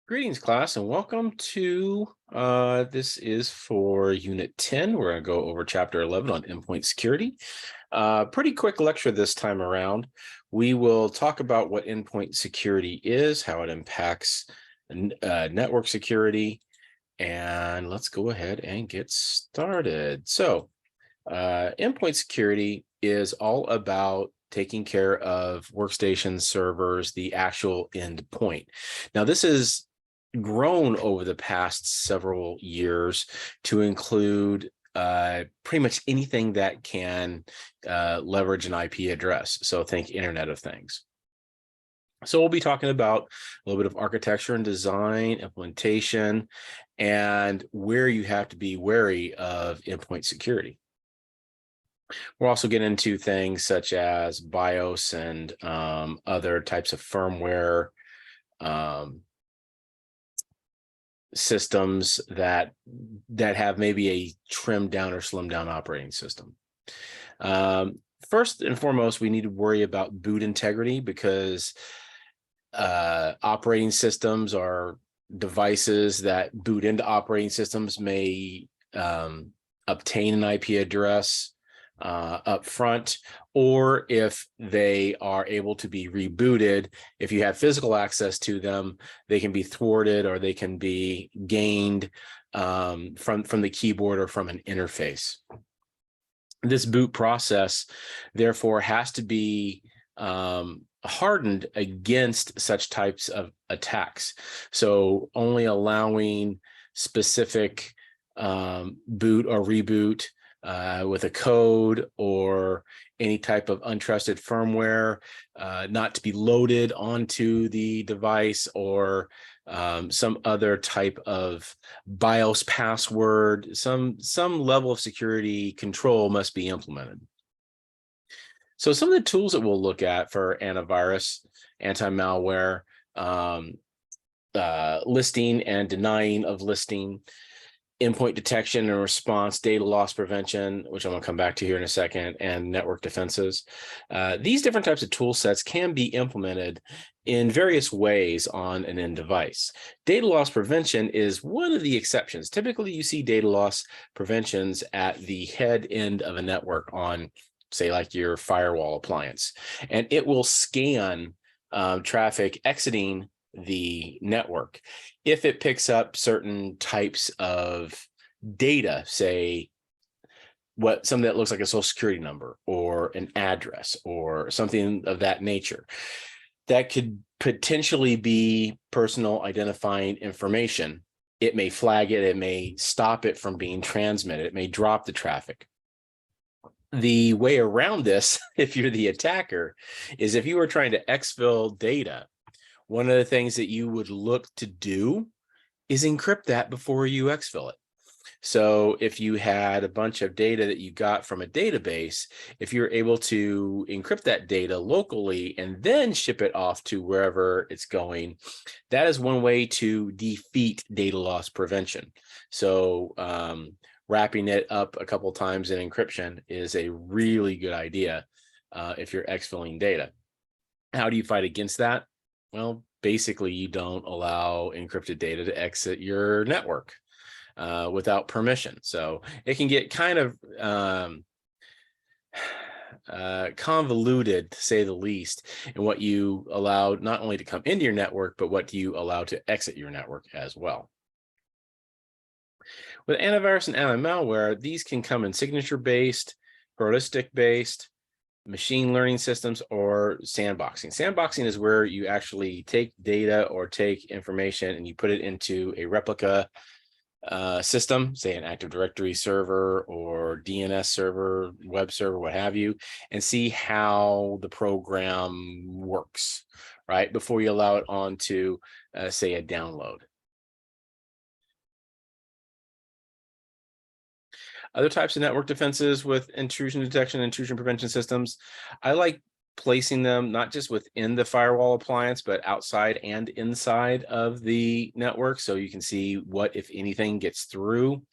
Greetings, class, and welcome to this is for Unit 10. We're going to go over Chapter 11 on Endpoint Security. Pretty quick lecture this time around. We will talk about what endpoint security is, how it impacts network security, and let's go ahead and get started. So, endpoint security is all about taking care of workstations, servers, the actual endpoint. Now, this is grown over the past several years to include pretty much anything that can leverage an IP address. So think Internet of Things. So we'll be talking about a little bit of architecture and design, implementation, and where you have to be wary of endpoint security. We'll also get into things such as BIOS and other types of firmware, systems that have maybe a trimmed down or slimmed down operating system. First and foremost, we need to worry about boot integrity because operating systems or devices that boot into operating systems may obtain an IP address up front, or if they are able to be rebooted, if you have physical access to them, they can be thwarted or they can be gained from the keyboard or from an interface. This boot process, therefore, has to be hardened against such types of attacks. So only allowing specific boot or reboot with a code or any type of untrusted firmware not to be loaded onto the device, or some other type of BIOS password. Some level of security control must be implemented. So some of the tools that we'll look at for antivirus, anti-malware, listing and denying of listing, endpoint detection and response, data loss prevention, which I'm going to come back to here in a second, and network defenses. These different types of tool sets can be implemented in various ways on an end device. Data loss prevention is one of the exceptions. Typically, you see data loss preventions at the head end of a network on, say, like your firewall appliance, and it will scan traffic exiting the network. If it picks up certain types of data, say something that looks like a social security number or an address or something of that nature, that could potentially be personal identifying information, it may flag it, it may stop it from being transmitted, it may drop the traffic. The way around this, if you're the attacker, is if you were trying to exfil data, one of the things that you would look to do is encrypt that before you exfil it. So if you had a bunch of data that you got from a database, if you're able to encrypt that data locally and then ship it off to wherever it's going, that is one way to defeat data loss prevention. So wrapping it up a couple times in encryption is a really good idea if you're exfilling data. How do you fight against that? Well, basically, you don't allow encrypted data to exit your network without permission. So it can get kind of convoluted, to say the least, in what you allow not only to come into your network, but what you allow to exit your network as well. With antivirus and anti-malware, these can come in signature-based, heuristic-based, machine learning systems, or sandboxing. Sandboxing is where you actually take data or take information and you put it into a replica system, say an Active Directory server or DNS server, web server, what have you, and see how the program works, right? Before you allow it on to, say, a download. Other types of network defenses with intrusion detection, intrusion prevention systems, I like placing them not just within the firewall appliance, but outside and inside of the network, so you can see what, if anything, gets through.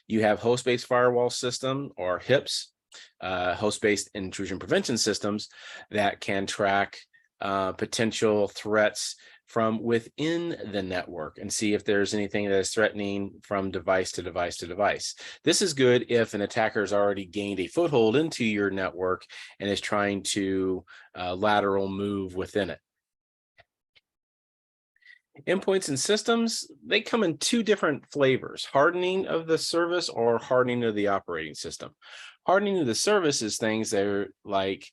You have host-based firewall system, or HIPS, host-based intrusion prevention systems, that can track potential threats from within the network and see if there's anything that is threatening from device to device to device. This is good if an attacker has already gained a foothold into your network and is trying to lateral move within it. Endpoints and systems, they come in two different flavors: hardening of the service or hardening of the operating system. Hardening of the service is things that are like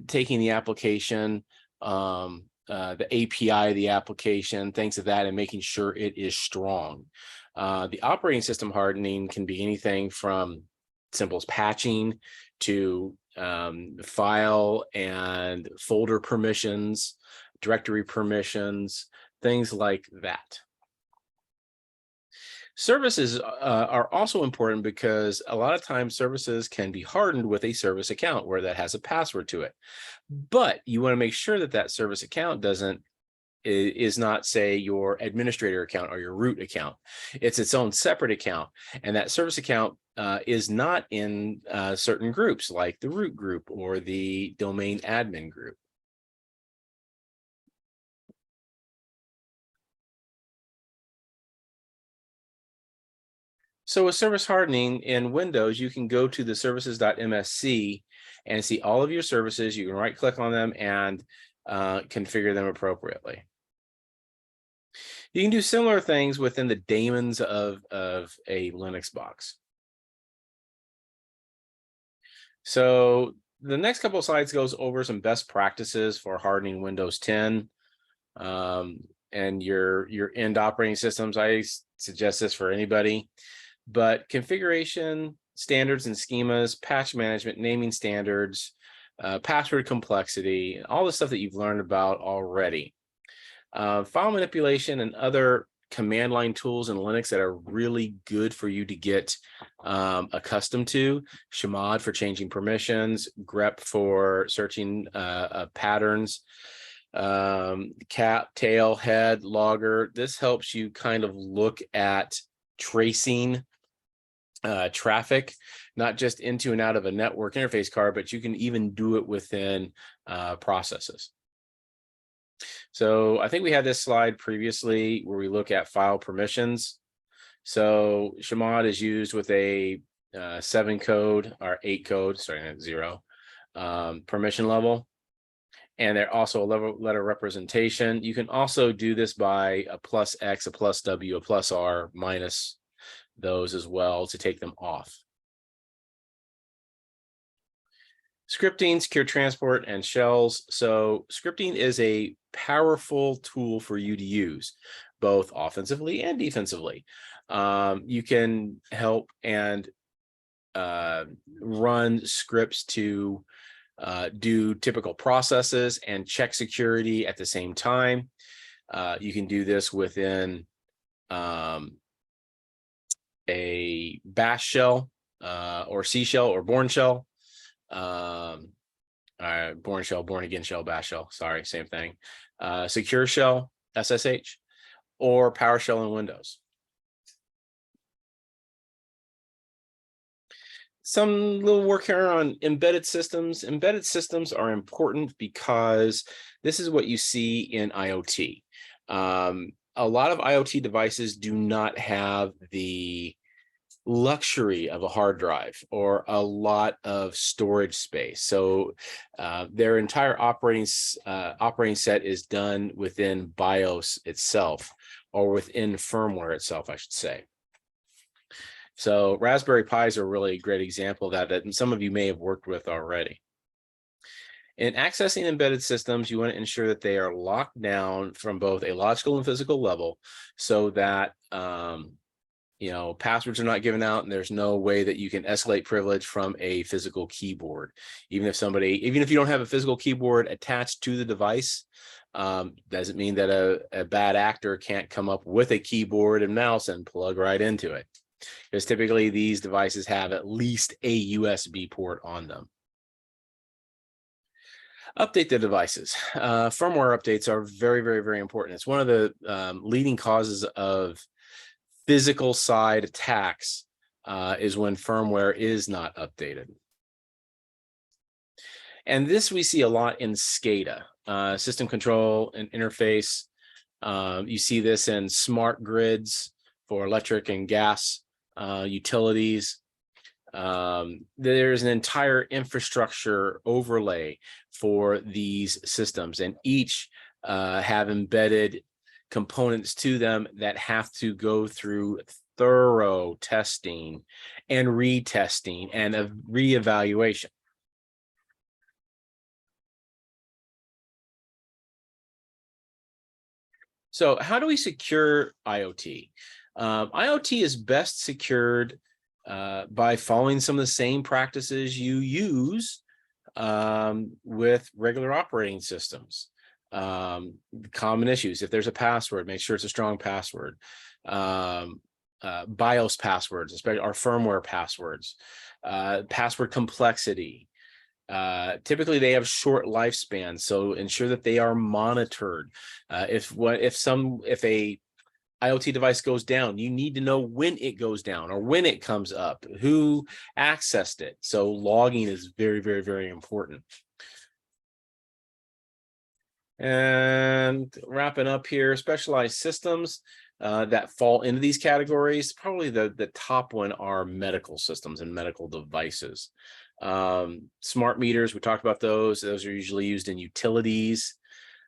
taking the application, the API of the application, things of that, and making sure it is strong. The operating system hardening can be anything from simple as patching to file and folder permissions, directory permissions, things like that. Services are also important because a lot of times services can be hardened with a service account where that has a password to it. But you want to make sure that that service account is not, say, your administrator account or your root account. It's its own separate account. And that service account is not in certain groups like the root group or the domain admin group. So with service hardening in Windows, you can go to the services.msc and see all of your services. You can right click on them and configure them appropriately. You can do similar things within the daemons of a Linux box. So the next couple of slides goes over some best practices for hardening Windows 10 and your end operating systems. I suggest this for anybody. But configuration, standards and schemas, patch management, naming standards, password complexity, all the stuff that you've learned about already. File manipulation and other command line tools in Linux that are really good for you to get accustomed to. Chmod for changing permissions, grep for searching patterns, cat, tail, head, logger. This helps you kind of look at tracing traffic, not just into and out of a network interface card, but you can even do it within processes. So I think we had this slide previously where we look at file permissions. So Chmod is used with a 7 code or 8 code, starting at 0, permission level. And they're also a letter representation. You can also do this by a +X, a +W, a +R, minus those as well to take them off. Scripting, secure transport, and shells. So scripting is a powerful tool for you to use, both offensively and defensively. You can help and run scripts to do typical processes and check security at the same time. You can do this within a bash shell or C shell or Bourne shell. Bourne shell, Bourne again shell, bash shell, sorry, same thing. Secure shell, SSH, or PowerShell in Windows. Some little work here on embedded systems. Embedded systems are important because this is what you see in IoT. A lot of IoT devices do not have the luxury of a hard drive or a lot of storage space. So their entire operating set is done within BIOS itself, or within firmware itself, I should say. So Raspberry Pis are really a great example of that some of you may have worked with already. In accessing embedded systems, you want to ensure that they are locked down from both a logical and physical level so that passwords are not given out and there's no way that you can escalate privilege from a physical keyboard. Even if you don't have a physical keyboard attached to the device, doesn't mean that a bad actor can't come up with a keyboard and mouse and plug right into it. Because typically these devices have at least a USB port on them. Update the devices. Firmware updates are very, very, very important. It's one of the leading causes of physical side attacks is when firmware is not updated. And this we see a lot in SCADA. system control and interface. You see this in smart grids for electric and gas utilities. There's an entire infrastructure overlay for these systems, and each have embedded components to them that have to go through thorough testing and retesting and a reevaluation. So how do we secure IoT? IoT is best secured by following some of the same practices you use with regular operating systems. Common issues: if there's a password, make sure it's a strong password. BIOS passwords, especially our firmware passwords. Password complexity. Typically they have short lifespans, so ensure that they are monitored. If a IoT device goes down, you need to know when it goes down or when it comes up, who accessed it. So logging is very, very, very important. And wrapping up here, specialized systems that fall into these categories. Probably the top one are medical systems and medical devices. Smart meters, we talked about those. Those are usually used in utilities.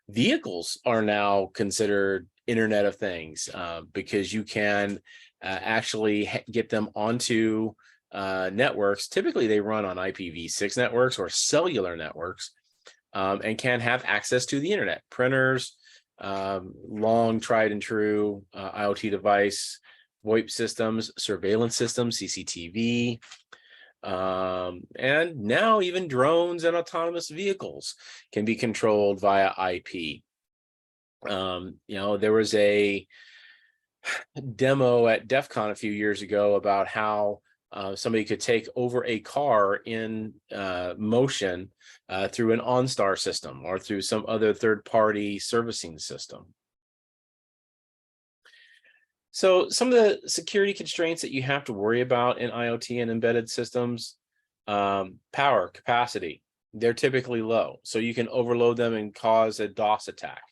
Vehicles are now considered Internet of Things because you can actually get them onto networks. Typically, they run on IPv6 networks or cellular networks and can have access to the internet. Printers, long tried and true IoT device, VoIP systems, surveillance systems, CCTV, and now even drones and autonomous vehicles can be controlled via IP. There was a demo at DEF CON a few years ago about how somebody could take over a car in motion through an OnStar system or through some other third-party servicing system. So some of the security constraints that you have to worry about in IoT and embedded systems: power, capacity. They're typically low, so you can overload them and cause a DOS attack.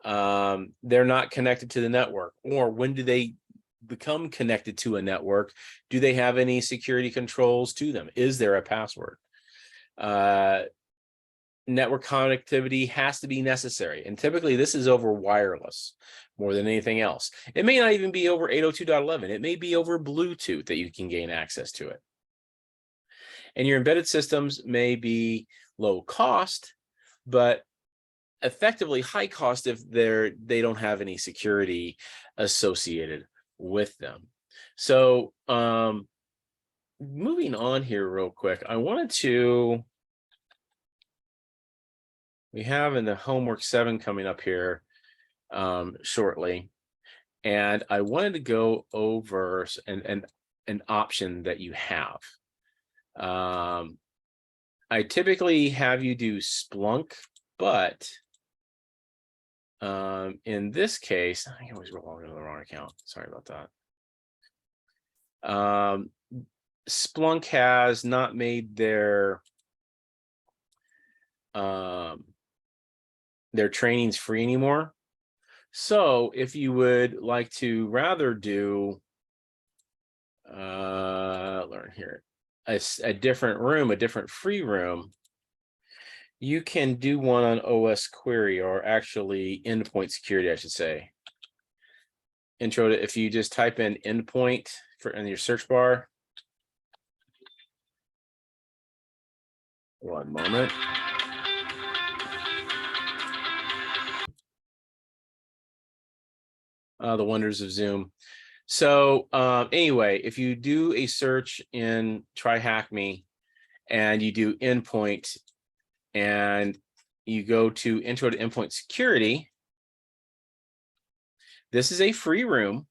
They're not connected to the network, or when do they become connected to a network? Do they have any security controls to them? Is there a password? Network connectivity has to be necessary, and typically this is over wireless more than anything else. It may not even be over 802.11. It may be over Bluetooth that you can gain access to it. And your embedded systems may be low cost, but effectively high cost if they don't have any security associated with them. So moving on here real quick, we have in the homework 7 coming up here shortly, and I wanted to go over an option that you have. I typically have you do Splunk, but in this case, I always log into the wrong account. Sorry about that. Splunk has not made their trainings free anymore. So if you would like to rather do learn here a different room, a different free room, you can do one on OS query, or actually endpoint security, I should say. Intro to, if you just type in endpoint in your search bar. One moment. The wonders of Zoom. So anyway, if you do a search in TryHackMe and you do endpoint and you go to Intro to Endpoint Security, this is a free room.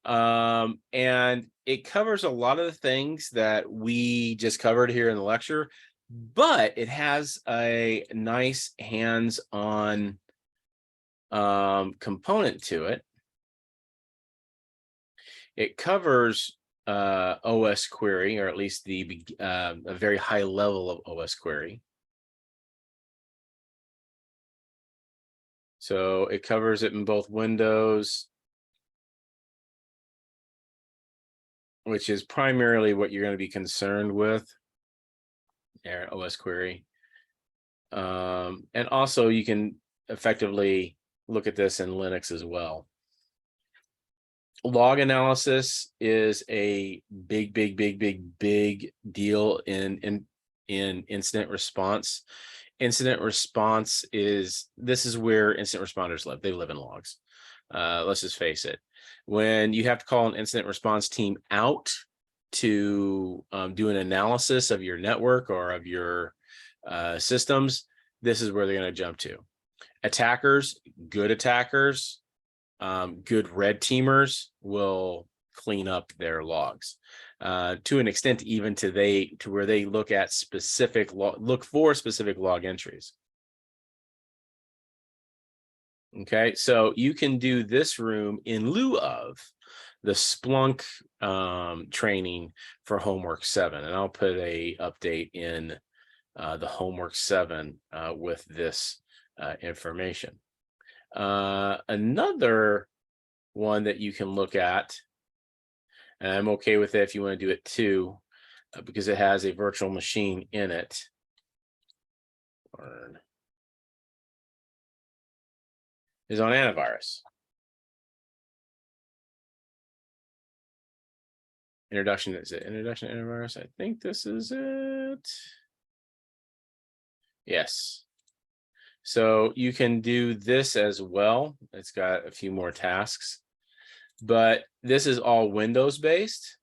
And it covers a lot of the things that we just covered here in the lecture, but it has a nice hands-on component to it. It covers OS query, or at least a very high level of OS query. So it covers it in both Windows, which is primarily what you're going to be concerned with. There, OS query. And also you can effectively look at this in Linux as well. Log analysis is a big deal in incident response. Incident response this is where incident responders live. They live in logs. Let's just face it. When you have to call an incident response team out to do an analysis of your network or of your systems, this is where they're going to jump to. Attackers, good attackers, good red teamers will clean up their logs to an extent, even to where they look at specific look for specific log entries. Okay, so you can do this room in lieu of the Splunk training for Homework 7, and I'll put a update in the Homework 7 with this information. Another one that you can look at, and I'm okay with it if you want to do it too, because it has a virtual machine in it. Is on antivirus. Introduction, is it introduction to antivirus? I think this is it. Yes. So you can do this as well. It's got a few more tasks, but this is all Windows based,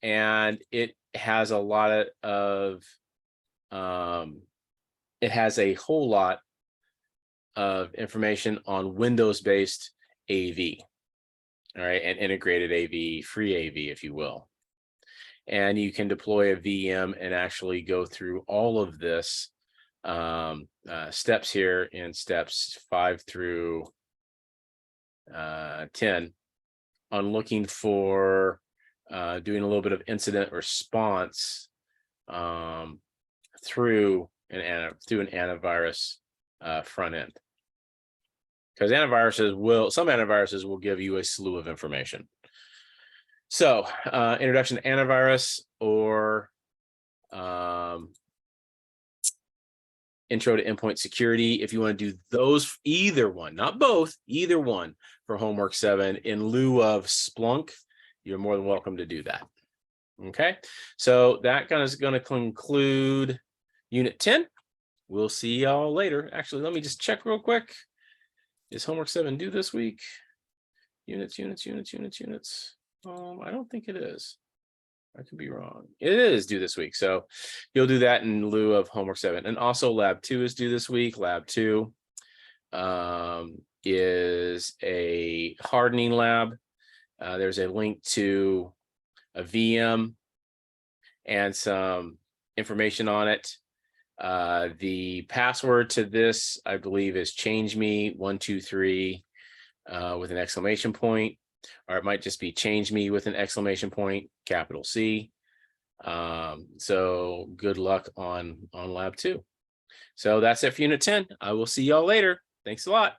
and it has a lot of it has a whole lot of information on Windows based AV. All right, and integrated AV, free AV, if you will. And you can deploy a VM and actually go through all of this steps here in steps 5 through 10 on looking for doing a little bit of incident response through an antivirus front end. Because some antiviruses will give you a slew of information. So introduction to antivirus or intro to endpoint security. If you want to do those, either one, not both, either one for Homework 7 in lieu of Splunk, you're more than welcome to do that. Okay, so that kind of is going to conclude Unit 10. We'll see y'all later. Actually, let me just check real quick. Is Homework 7 due this week? Units. I don't think it is. I could be wrong. It is due this week. So you'll do that in lieu of Homework 7. And also Lab 2 is due this week. Lab 2 is a hardening lab. There's a link to a VM and some information on it. The password to this, I believe, is change_me123 with an exclamation point, or it might just be change me with an exclamation point, capital C. So good luck on Lab 2. So that's it for Unit 10. I will see y'all later. Thanks a lot.